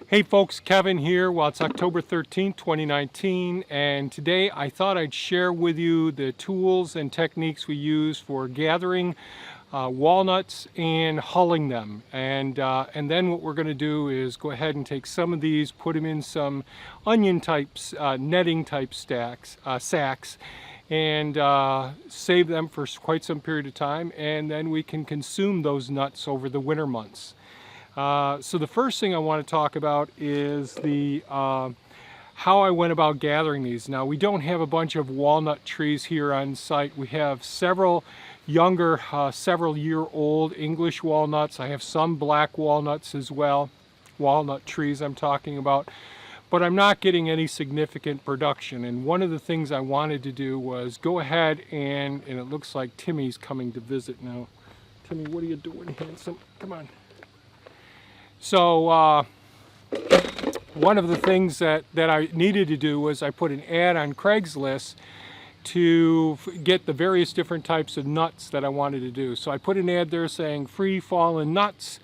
Hey folks, Kevin here. Well, it's October 13th, 2019, and today I thought I'd share with you the tools and techniques we use for gathering walnuts and hulling them. And then what we're going to do is go ahead and take some of these, put them in some onion types, netting type sacks, and save them for quite some period of time, and then we can consume those nuts over the winter months. So the first thing I want to talk about is the how I went about gathering these. Now, we don't have a bunch of walnut trees here on site. We have several younger, several-year-old English walnuts. I have some black walnuts as well, walnut trees I'm talking about. But I'm not getting any significant production. And one of the things I wanted to do was go ahead and it looks like Timmy's coming to visit now. Timmy, what are you doing, handsome? Come on. So one of the things that I needed to do was I put an ad on Craigslist to get the various different types of nuts that I wanted to do. So I put an ad there saying free fallen nuts.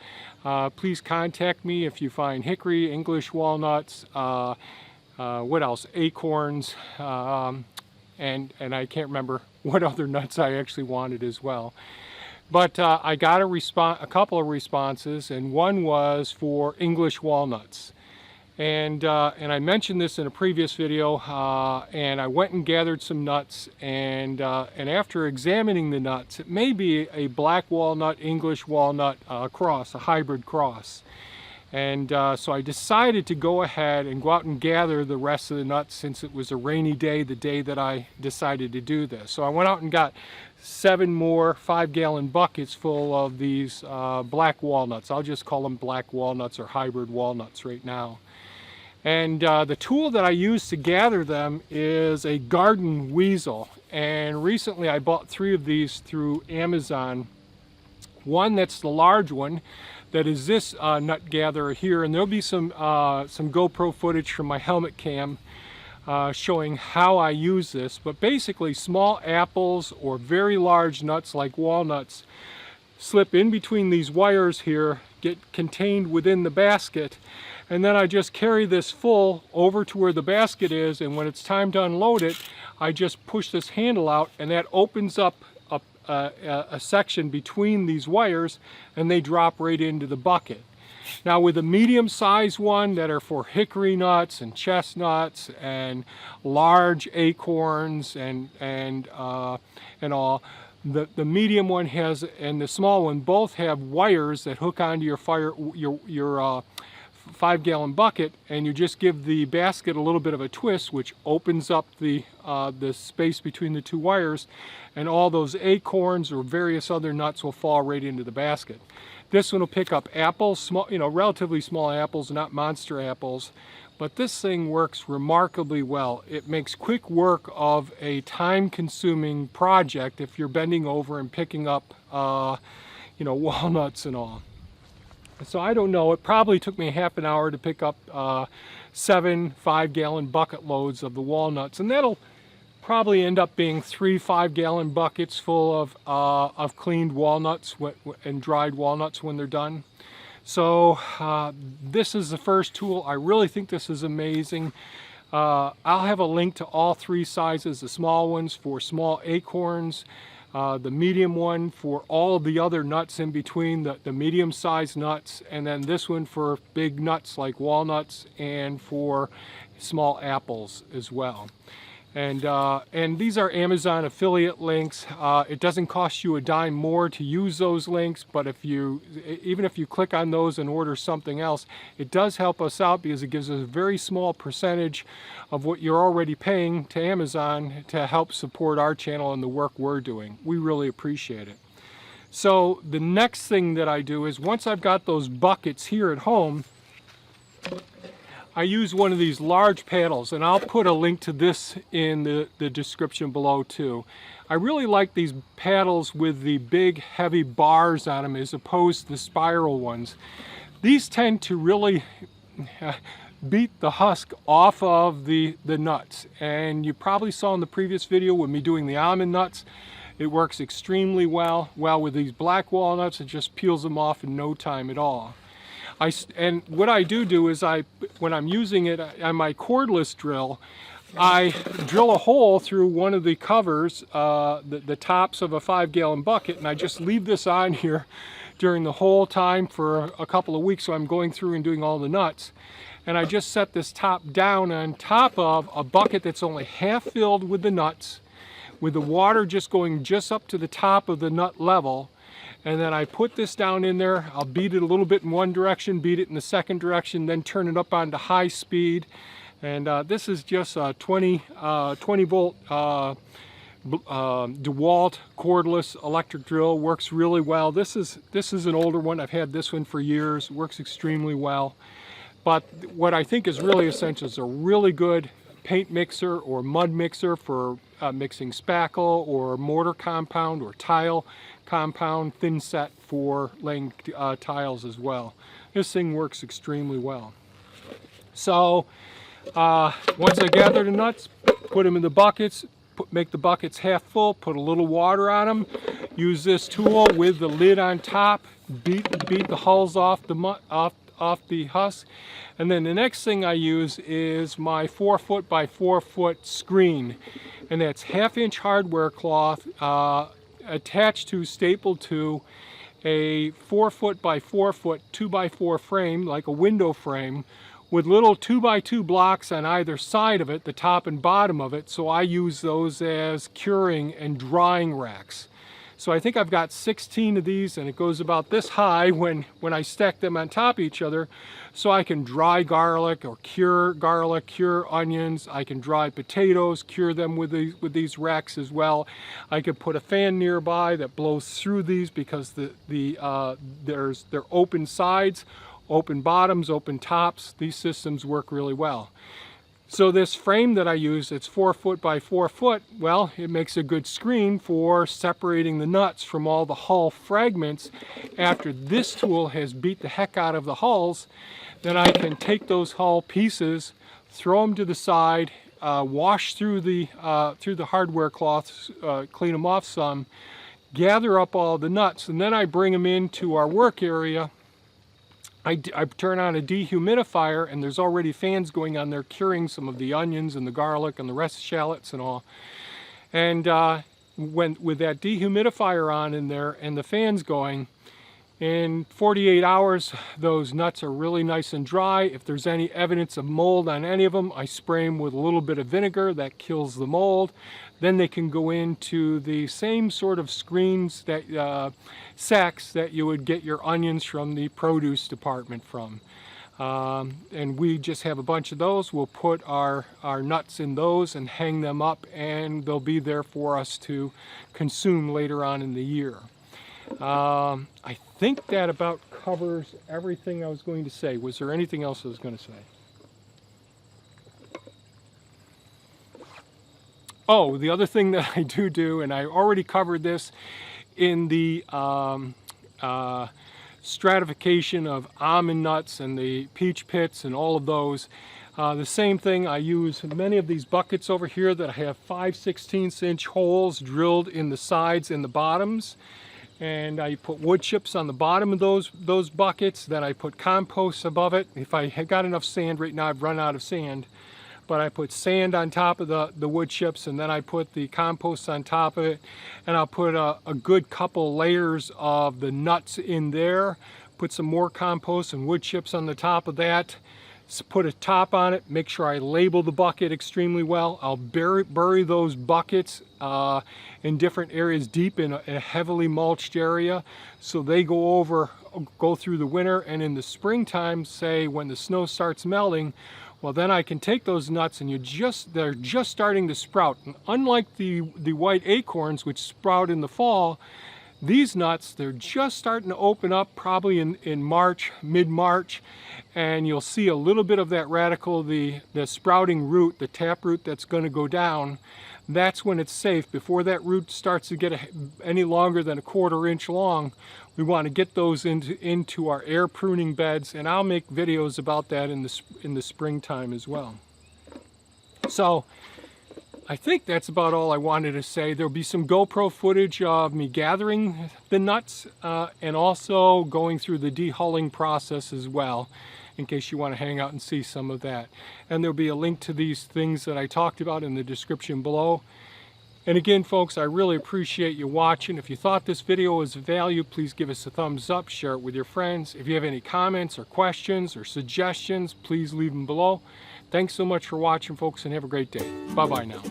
Please contact me if you find hickory, English walnuts, what else? Acorns, and I can't remember what other nuts I actually wanted as well. But I got a couple of responses, and one was for English walnuts. And I mentioned this in a previous video, and I went and gathered some nuts, and after examining the nuts, it may be a black walnut, English walnut cross, a hybrid cross. And so I decided to go ahead and go out and gather the rest of the nuts since it was a rainy day, the day that I decided to do this. So I went out and got 7 more 5-gallon buckets full of these black walnuts. I'll just call them black walnuts or hybrid walnuts right now. And the tool that I use to gather them is a garden weasel. And recently I bought 3 of these through Amazon. One that's the large one, that is this nut gatherer here, and there'll be some GoPro footage from my helmet cam showing how I use this. But basically, small apples or very large nuts like walnuts slip in between these wires here, get contained within the basket, and then I just carry this full over to where the basket is, and when it's time to unload it, I just push this handle out, and that opens up a section between these wires, and they drop right into the bucket. Now, with a medium-sized one that are for hickory nuts and chestnuts and large acorns and all, the medium one has, and the small one both have wires that hook onto your 5-gallon bucket, and you just give the basket a little bit of a twist, which opens up the space between the 2 wires, and all those acorns or various other nuts will fall right into the basket. This one will pick up apples, small, relatively small apples, not monster apples, but this thing works remarkably well. It makes quick work of a time-consuming project if you're bending over and picking up, walnuts and all. So I don't know, it probably took me half an hour to pick up 7 5-gallon bucket loads of the walnuts, and that'll probably end up being 3 5-gallon buckets full of cleaned walnuts and dried walnuts when they're done. So this is the first tool. I really think this is amazing. I'll have a link to all 3 sizes, the small ones for small acorns, the medium one for all of the other nuts in between, the medium-sized nuts, and then this one for big nuts like walnuts and for small apples as well. And these are Amazon affiliate links. It doesn't cost you a dime more to use those links, but even if you click on those and order something else, it does help us out because it gives us a very small percentage of what you're already paying to Amazon to help support our channel and the work we're doing. We really appreciate it. So the next thing that I do is, once I've got those buckets here at home, I use one of these large paddles, and I'll put a link to this in the description below too. I really like these paddles with the big heavy bars on them as opposed to the spiral ones. These tend to really beat the husk off of the nuts, and you probably saw in the previous video with me doing the almond nuts, it works extremely well. Well, with these black walnuts, it just peels them off in no time at all. And what I do is when I'm using it on my cordless drill, I drill a hole through one of the covers, the tops of a 5-gallon bucket, and I just leave this on here during the whole time for a couple of weeks. So I'm going through and doing all the nuts. And I just set this top down on top of a bucket that's only half filled with the nuts, with the water just going just up to the top of the nut level. And then I put this down in there. I'll beat it a little bit in one direction, beat it in the second direction, then turn it up onto high speed. And this is just a 20 volt DeWalt cordless electric drill. Works really well. This is an older one. I've had this one for years. Works extremely well. But what I think is really essential is a really good paint mixer or mud mixer for mixing spackle or mortar compound or tile compound, thin set for laying tiles as well. This thing works extremely well. So once I gather the nuts, put them in the buckets, make the buckets half full, put a little water on them, use this tool with the lid on top, beat the hulls off the husk. And then the next thing I use is my 4-foot by 4-foot screen, and that's 1/2-inch hardware cloth attached to, stapled to a 4-foot by 4-foot 2x4 frame, like a window frame, with little 2x2 blocks on either side of it, the top and bottom of it. So I use those as curing and drying racks. So I think I've got 16 of these, and it goes about this high when I stack them on top of each other. So I can dry garlic or cure garlic, cure onions. I can dry potatoes, cure them with these racks as well. I could put a fan nearby that blows through these because they're open sides, open bottoms, open tops. These systems work really well. So this frame that I use, it's 4-foot by 4-foot, well, it makes a good screen for separating the nuts from all the hull fragments. After this tool has beat the heck out of the hulls, then I can take those hull pieces, throw them to the side, wash through the hardware cloths, clean them off some, gather up all the nuts, and then I bring them into our work area. I turn on a dehumidifier, and there's already fans going on there curing some of the onions and the garlic and the rest of shallots and all. And with that dehumidifier on in there and the fans going, in 48 hours those nuts are really nice and dry. If there's any evidence of mold on any of them, I spray them with a little bit of vinegar that kills the mold. Then they can go into the same sort of screens, that sacks that you would get your onions from the produce department from. And we just have a bunch of those. We'll put our nuts in those and hang them up, and they'll be there for us to consume later on in the year. I think that about covers everything I was going to say. Was there anything else I was going to say? Oh, the other thing that I do, and I already covered this in the stratification of almond nuts and the peach pits and all of those. The same thing, I use many of these buckets over here that have 5/16" holes drilled in the sides and the bottoms. And I put wood chips on the bottom of those buckets. Then I put compost above it. If I had got enough sand, right now I've run out of sand. But I put sand on top of the wood chips, and then I put the compost on top of it, and I'll put a good couple layers of the nuts in there, put some more compost and wood chips on the top of that, put a top on it, make sure I label the bucket extremely well. I'll bury those buckets in different areas deep in a heavily mulched area, so they go through the winter, and in the springtime, say when the snow starts melting, well, then I can take those nuts, and they're just starting to sprout. And unlike the white acorns, which sprout in the fall, these nuts, they're just starting to open up probably in March, mid-March, and you'll see a little bit of that radicle, the sprouting root, the taproot that's going to go down. That's when it's safe. Before that root starts to get any longer than a 1/4 inch long, we want to get those into our air pruning beds, and I'll make videos about that in the springtime as well. So I think that's about all I wanted to say. There'll be some GoPro footage of me gathering the nuts and also going through the dehulling process as well, in case you want to hang out and see some of that. And there'll be a link to these things that I talked about in the description below. And again, folks, I really appreciate you watching. If you thought this video was of value, please give us a thumbs up, share it with your friends. If you have any comments or questions or suggestions, please leave them below. Thanks so much for watching, folks, and have a great day. Bye-bye now.